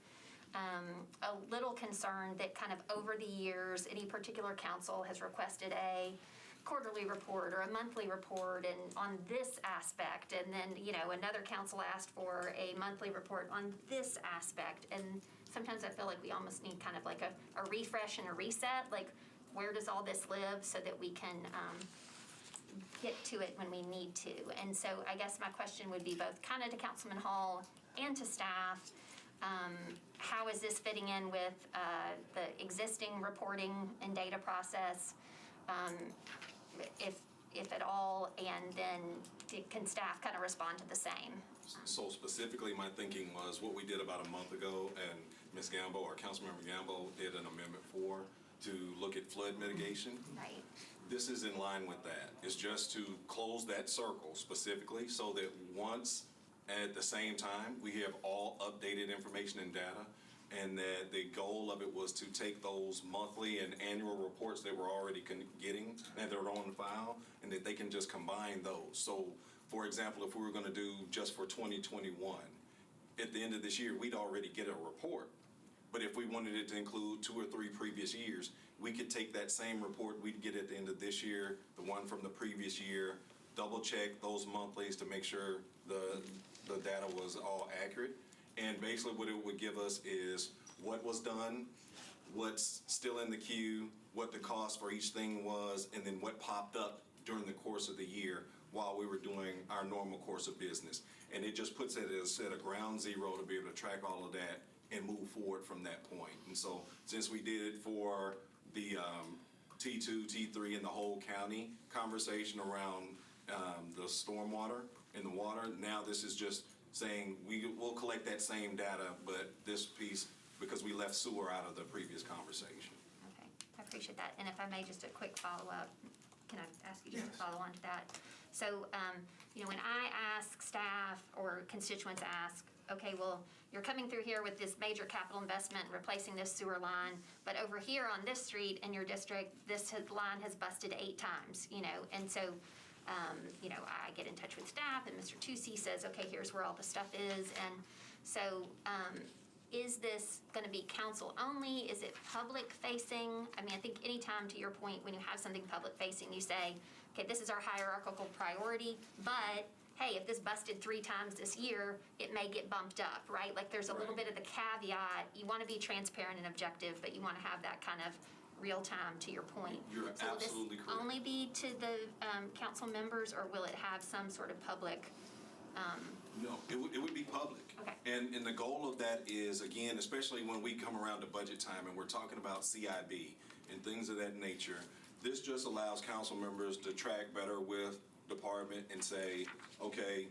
a little concerned that kind of over the years, any particular council has requested a quarterly report or a monthly report and on this aspect, and then another council asked for a monthly report on this aspect, and sometimes I feel like we almost need kind of like a refresh and a reset, like where does all this live, so that we can get to it when we need to. And so I guess my question would be both kind of to Councilman Hall and to staff, how is this fitting in with the existing reporting and data process, if at all, and then can staff kind of respond to the same? So specifically, my thinking was what we did about a month ago, and Ms. Gamble, or Councilmember Gamble, did an amendment to look at flood mitigation. Right. This is in line with that. It's just to close that circle specifically so that once at the same time we have all updated information and data, and that the goal of it was to take those monthly and annual reports that we're already getting and they're on file, and that they can just combine those. So, for example, if we were going to do just for 2021, at the end of this year, we'd already get a report. But if we wanted it to include 2 or 3 previous years, we could take that same report we'd get at the end of this year, the one from the previous year, double check those monthlies to make sure the data was all accurate. And basically what it would give us is what was done, what's still in the queue, what the cost for each thing was, and then what popped up during the course of the year while we were doing our normal course of business. And it just puts it as a ground zero to be able to track all of that and move forward from that point. And so since we did it for the T2, T3, and the whole county conversation around the stormwater and the water, now this is just saying we'll collect that same data, but this piece, because we left sewer out of the previous conversation. Okay, I appreciate that. And if I may, just a quick follow-up. Can I ask you just to follow on to that? So, when I ask staff or constituents ask, okay, well, you're coming through here with this major capital investment, replacing this sewer line, but over here on this street in your district, this line has busted 8 times, and so, I get in touch with staff, and Mr. Tucci says, okay, here's where all the stuff is, and so, is this going to be council only? Is it public facing? I mean, I think anytime, to your point, when you have something public facing, you say, okay, this is our hierarchical priority, but hey, if this busted 3 times this year, it may get bumped up, right? Like there's a little bit of the caveat. You want to be transparent and objective, but you want to have that kind of real time, to your point. You're so absolutely will this correct. only be to the council members, or will it have some sort of public No, it would be public. Okay. And the goal of that is, again, especially when we come around to budget time and we're talking about CIB and things of that nature, this just allows council members to track better with department and say, okay,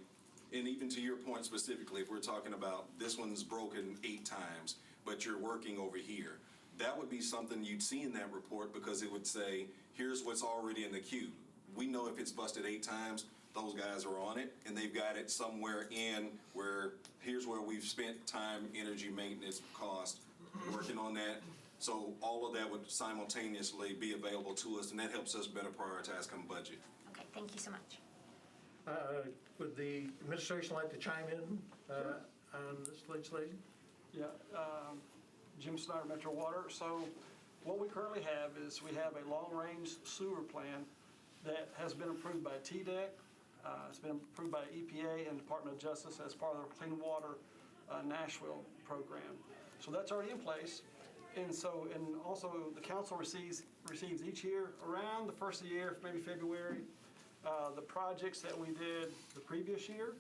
and even to your point specifically, if we're talking about this one's broken 8 times, but you're working over here, that would be something you'd see in that report because it would say, here's what's already in the queue. We know if it's busted 8 times, those guys are on it, and they've got it somewhere in where, here's where we've spent time, energy, maintenance, cost, working on that. So all of that would simultaneously be available to us, and that helps us better prioritize come budget. Okay, thank you so much. Would the administration like to chime in on this legislation? Yeah, Jim Snyder, Metro Water. So what we currently have is we have a long-range sewer plan that has been approved by TDEC. It's been approved by EPA and Department of Justice as part of the Clean Water Nashville program. So that's already in place. And so, and also the council receives each year around the first of the year, maybe February, the projects that we did the previous year,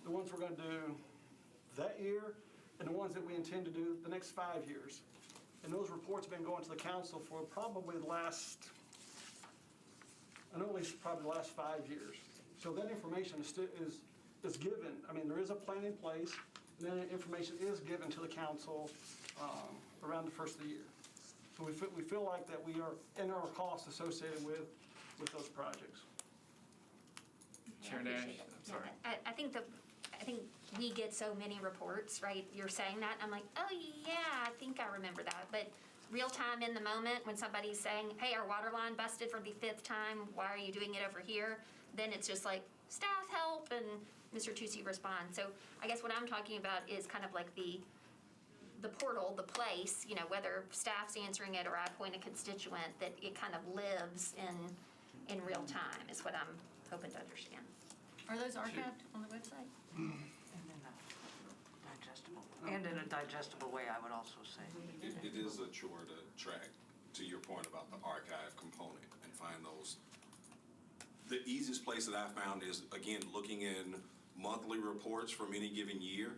the ones we're going to do that year, and the ones that we intend to do the next 5 years. And those reports have been going to the council for probably the last, I know at least probably the last 5 years. So that information is given. I mean, there is a plan in place, and then that information is given to the council around the first of the year. So we feel like that we are in our costs associated with those projects. Chair Nash, I'm sorry. I think we get so many reports, right? You're saying that, I'm like, oh yeah, I think I remember that. But real time in the moment, when somebody's saying, hey, our water line busted for the 5th time, why are you doing it over here? Then it's just like, staff help, and Mr. Tucci responds. So I guess what I'm talking about is kind of like the portal, the place, you know, whether staff's answering it or I point a constituent, that it kind of lives in real time is what I'm hoping to understand. Are those archived on the website? And in a digestible way, I would also say. It is a chore to track, to your point about the archive component, and find those. The easiest place that I found is, again, looking in monthly reports from any given year,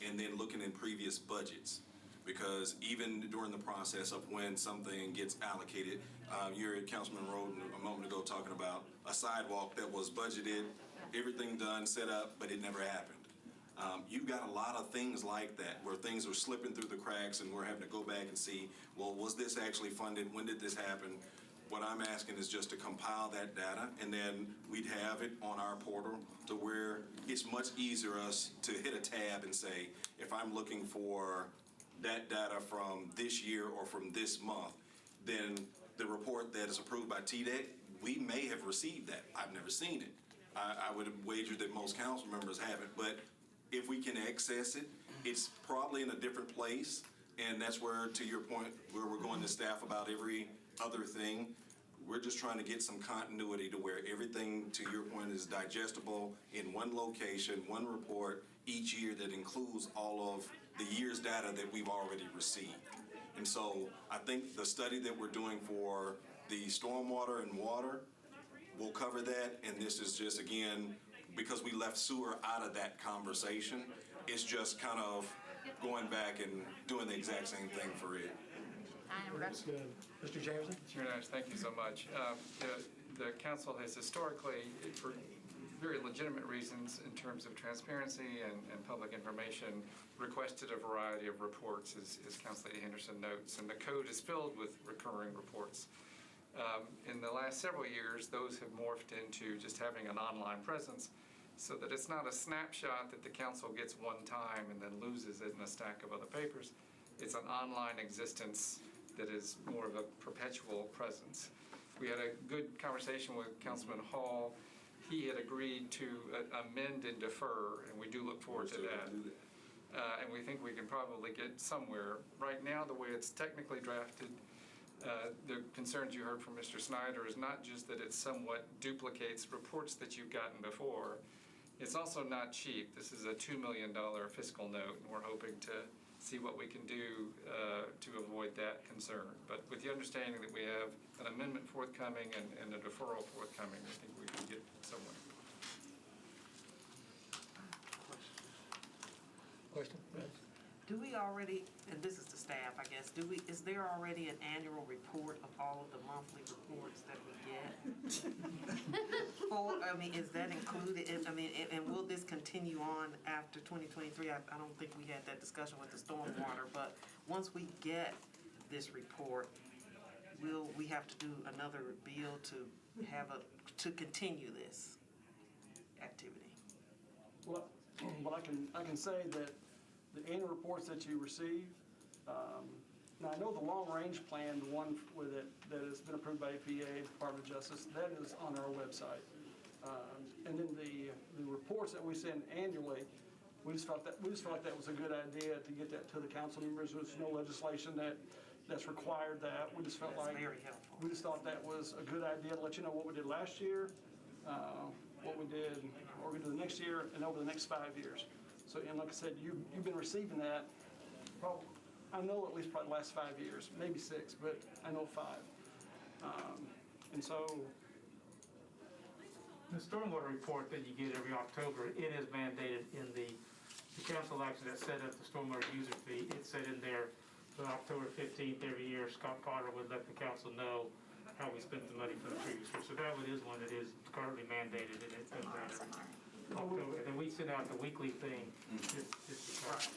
and then looking in previous budgets. Because even during the process of when something gets allocated, you heard Councilman Roden a moment ago talking about a sidewalk that was budgeted, everything done, set up, but it never happened. You've got a lot of things like that where things are slipping through the cracks and we're having to go back and see, well, was this actually funded? When did this happen? What I'm asking is just to compile that data, and then we'd have it on our portal to where it's much easier us to hit a tab and say, if I'm looking for that data from this year or from this month, then the report that is approved by TDEC, we may have received that. I've never seen it. I would wager that most council members haven't, but if we can access it, it's probably in a different place, and that's where, to your point, where we're going to staff about every other thing, we're just trying to get some continuity to where everything, to your point, is digestible in one location, one report each year that includes all of the year's data that we've already received. And so I think the study that we're doing for the stormwater and water will cover that, and this is just, again, because we left sewer out of that conversation, it's just kind of going back and doing the exact same thing for it. That's good. Mr. Jameson? Chair Nash, thank you so much. The council has historically, for very legitimate reasons in terms of transparency and public information, requested a variety of reports, as Councilor Henderson notes, and the code is filled with recurring reports. In the last several years, those have morphed into just having an online presence so that it's not a snapshot that the council gets one time and then loses it in a stack of other papers. It's an online existence that is more of a perpetual presence. We had a good conversation with Councilman Hall. He had agreed to amend and defer, and we do look forward to that. And we think we can probably get somewhere. Right now, the way it's technically drafted, the concerns you heard from Mr. Snyder is not just that it somewhat duplicates reports that you've gotten before, it's also not cheap. This is a $2 million fiscal note, and we're hoping to see what we can do to avoid that concern. But with the understanding that we have an amendment forthcoming and a deferral forthcoming, I think we can get somewhere. Do we already, and this is the staff, I guess, is there already an annual report of all of the monthly reports that we get? Or, I mean, is that included, and will this continue on after 2023? I don't think we had that discussion with the stormwater, but once we get this report, will we have to do another bill to continue this activity? Well, I can say that the annual reports that you receive, now I know the long-range plan, the one with it, that has been approved by EPA, Department of Justice, that is on our website. And then the reports that we send annually, we just felt that was a good idea to get that to the council members. There's no legislation that's required that. We just felt That's like, very helpful. we just thought that was a good idea to let you know what we did last year, what we did, what we're gonna do the next year, and over the next 5 years. So, and like I said, you've been receiving that, probably, I know at least probably the last 5 years, maybe 6, but I know 5. And so, The stormwater report that you get every October, it is mandated in the council action that set up the stormwater user fee. It's set in there on October 15th every year. Scott Potter would let the council know how we spent the money for the previous year. So that one is one that is currently mandated, and it does that every October. And then we send out the weekly thing, just because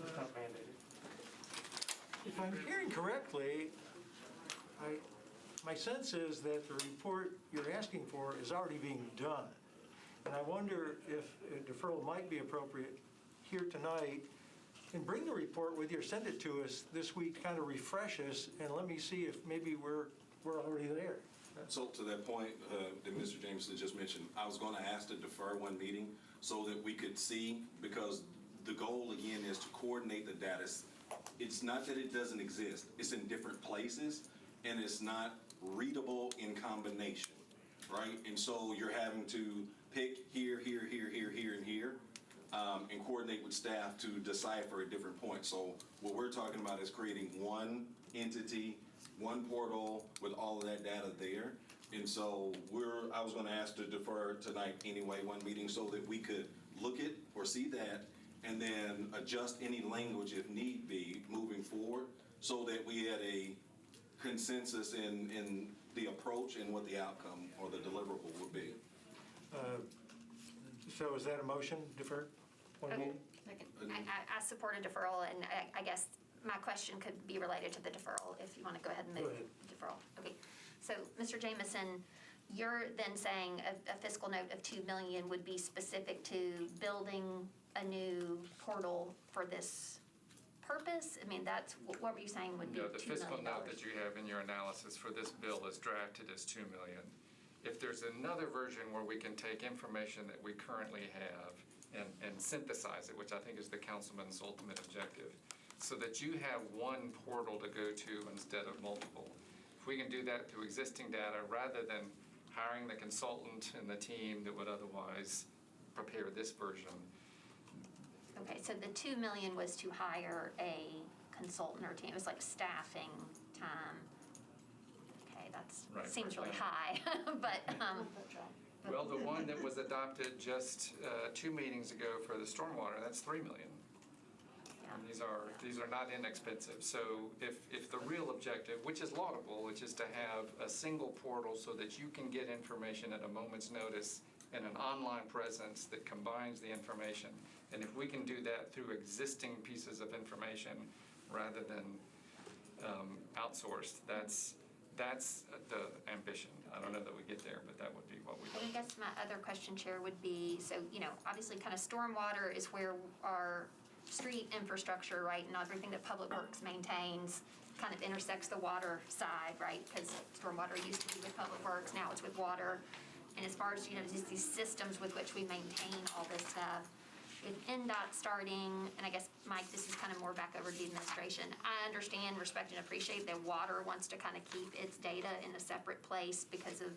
it's not mandated. If I'm hearing correctly, my sense is that the report you're asking for is already being done. And I wonder if a deferral might be appropriate here tonight, and bring the report with you, or send it to us this week, kind of refresh us, and let me see if maybe we're already there. So to that point that Mr. Jameson just mentioned, I was going to ask to defer one meeting so that we could see, because the goal again is to coordinate the data. It's not that it doesn't exist, it's in different places, and it's not readable in combination, right? And so you're having to pick here, and here, and coordinate with staff to decipher at different points. So what we're talking about is creating one entity, one portal with all of that data there. And so I was going to ask to defer tonight anyway, one meeting, so that we could look at or see that, and then adjust any language if need be moving forward, so that we had a consensus in the approach and what the outcome or the deliverable would be. So is that a motion, defer? One meeting? I support a deferral, and I guess my question could be related to the deferral, if you want to go ahead and move deferral. Okay, so Mr. Jameson, you're then saying a fiscal note of $2 million would be specific to building a new portal for this purpose? I mean, that's, what were you saying would be $2 million? No, the fiscal note that you have in your analysis for this bill is drafted as $2 million. If there's another version where we can take information that we currently have and synthesize it, which I think is the councilman's ultimate objective, so that you have one portal to go to instead of multiple. If we can do that through existing data, rather than hiring the consultant and the team that would otherwise prepare this version. Okay, so the $2 million was to hire a consultant or team. It was like staffing time. Okay, that's, Right, seems right. really high, but, Well, the one that was adopted just 2 meetings ago for the stormwater, that's $3 million. yeah. And these are not inexpensive. So if the real objective, which is laudable, which is to have a single portal so that you can get information at a moment's notice and an online presence that combines the information. And if we can do that through existing pieces of information rather than outsourced, that's the ambition. I don't know that we get there, but that would be what we And I guess my other question, Chair, would be, so, obviously kind of stormwater is where our street infrastructure, right, and everything that Public Works maintains kind of intersects the water side, right? Because stormwater used to be with Public Works, now it's with water. And as far as, just these systems with which we maintain all this stuff, with NDOT starting, and I guess, Mike, this is kind of more back over to the administration. I understand, respect, and appreciate that water wants to kind of keep its data in a separate place because of,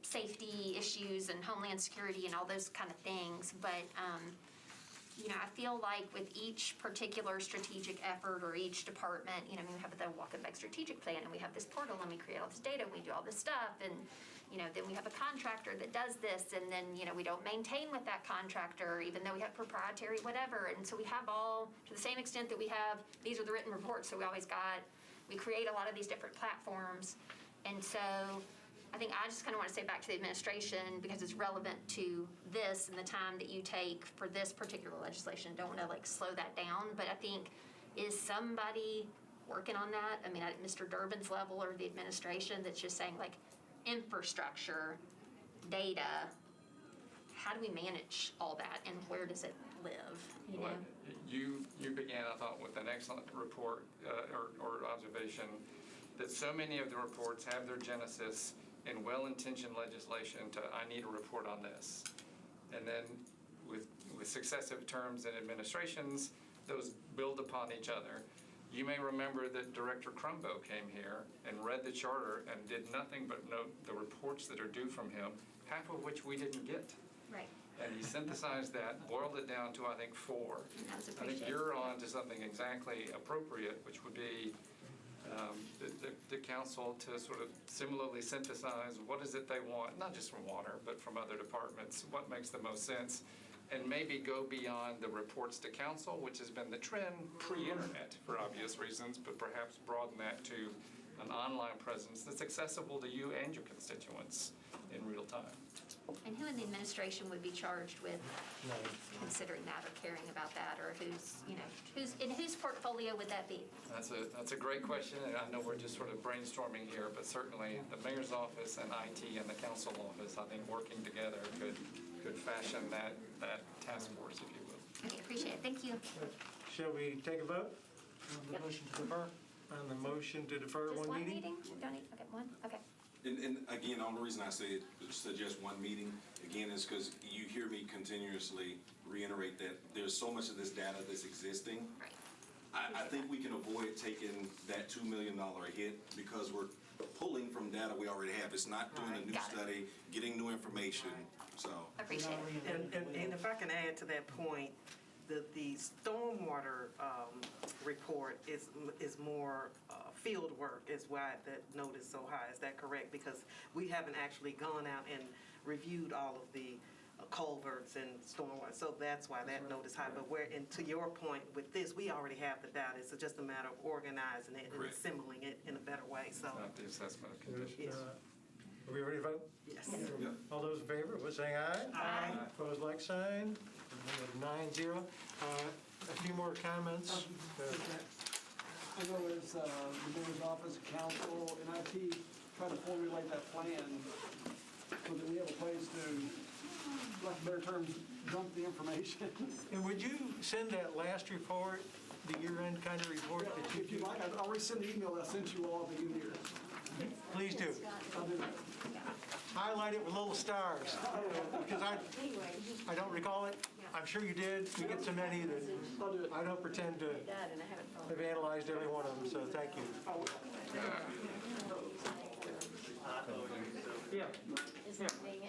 safety issues and homeland security and all those kind of things. But, I feel like with each particular strategic effort or each department, we have the Walk and Back strategic plan, and we have this portal, and we create all this data, and we do all this stuff, and, then we have a contractor that does this, and then, we don't maintain with that contractor, even though we have proprietary whatever. And so we have all, to the same extent that we have, these are the written reports, so we create a lot of these different platforms. And so I think I just kind of want to say back to the administration, because it's relevant to this and the time that you take for this particular legislation. Don't want to slow that down, but I think, is somebody working on that? I mean, at Mr. Durbin's level or the administration that's just saying infrastructure, data, how do we manage all that and where does it live? Well, you began, I thought, with an excellent report or observation that so many of the reports have their genesis in well-intentioned legislation to, I need a report on this. And then with successive terms and administrations, those build upon each other. You may remember that Director Crumbo came here and read the charter and did nothing but note the reports that are due from him, half of which we didn't get. Right. And he synthesized that, boiled it down to, I think, 4. I think you're on to something exactly appropriate, which would be the council to sort of similarly synthesize what is it they want, not just from water, but from other departments, what makes the most sense, and maybe go beyond the reports to council, which has been the trend pre-internet for obvious reasons, but perhaps broaden that to an online presence that's accessible to you and your constituents in real time. And who in the administration would be charged with considering that or caring about that, or in whose portfolio would that be? That's a great question, and I know we're just sort of brainstorming here, but certainly the mayor's office and IT and the council office, I think working together could fashion that task force, if you will. Okay, appreciate it. Thank you. Shall we take a vote on the motion to defer? On the motion to defer Just one meeting? Don't need, okay, one, okay. And again, the only reason I suggest one meeting, again, is because you hear me continuously reiterate that there's so much of this data that's existing. Right. I think we can avoid taking that $2 million hit because we're pulling from data we already have. It's not doing a new study, getting new information, so. Appreciate it. And if I can add to that point, the stormwater report is more field work, is why that note is so high. Is that correct? Because we haven't actually gone out and reviewed all of the culverts and stormwater, so that's why that note is high. But and to your point with this, we already have the data. It's just a matter of organizing it and assembling it in a better way. So. Not the assessment of conditions. Are we ready to vote? Yes. All those in favor, would say aye. Aye. Opposed, like sign. 9-0. A few more comments. I know as the mayor's office, council, and IT try to formulate that plan so that we have a place to, like better terms, dump the information. And would you send that last report, the year-end kind of report that you If you like, I'll resend the email I sent you all at the beginning of the year. Please do. I'll do that. Highlight it with little stars, because I don't recall it. I'm sure you did. We get so many that I don't pretend to have analyzed every one of them, so thank you. Yeah. Is it being